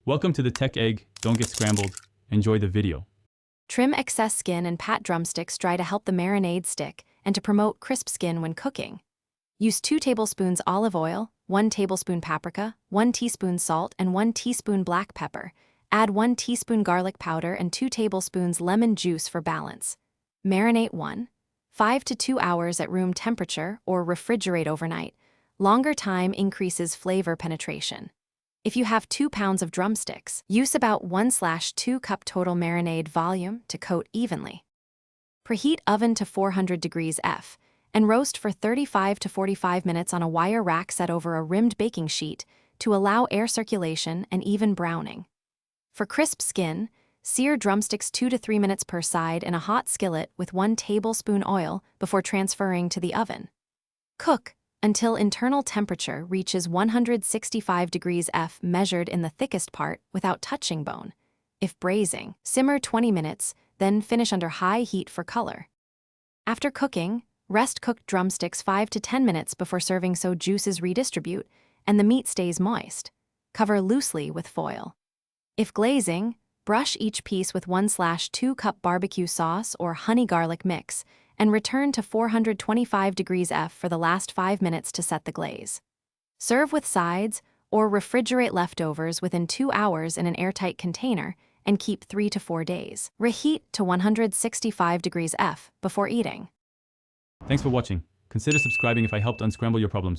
Welcome to the Tech Egg. Don't get scrambled. Enjoy the video. Trim excess skin and pat drumsticks dry to help the marinade stick and to promote crisp skin when cooking. Use 2 tablespoons olive oil, 1 tablespoon paprika, 1 teaspoon salt, and 1 teaspoon black pepper. Add 1 teaspoon garlic powder and 2 tablespoons lemon juice for balance. Marinate 5 to 2 hours at room temperature or refrigerate overnight. Longer time increases flavor penetration. If you have 2 pounds of drumsticks, use about 1/2 cup total marinade volume to coat evenly. Preheat oven to 400 degrees F and roast for 35 to 45 minutes on a wire rack set over a rimmed baking sheet to allow air circulation and even browning. For crisp skin, sear drumsticks 2 to 3 minutes per side in a hot skillet with 1 tablespoon oil before transferring to the oven. Cook until internal temperature reaches 165 degrees F measured in the thickest part without touching bone. If braising, simmer 20 minutes, then finish under high heat for color. After cooking, rest cooked drumsticks 5 to 10 minutes before serving so juices redistribute and the meat stays moist. Cover loosely with foil. If glazing, brush each piece with 1/2 cup barbecue sauce or honey garlic mix and return to 425 degrees F for the last 5 minutes to set the glaze. Serve with sides or refrigerate leftovers within 2 hours in an airtight container and keep 3 to 4 days. Reheat to 165 degrees F before eating. Thanks for watching. Consider subscribing if I helped unscramble your problems.